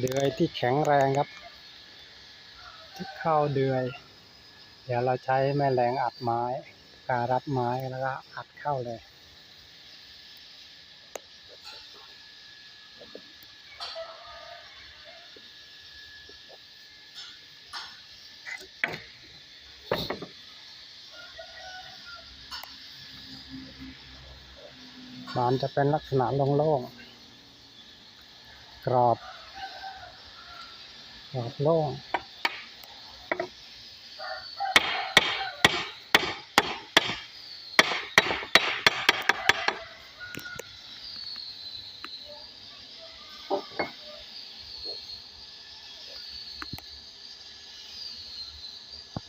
เดือยที่แข็งแรงครับที่เข้าเดือยเดี๋ยวเราใช้แม่แรงอัดไม้การัดไม้แล้วก็อัดเข้าเลยมันจะเป็นลักษณะโล่งๆกรอบโล่ง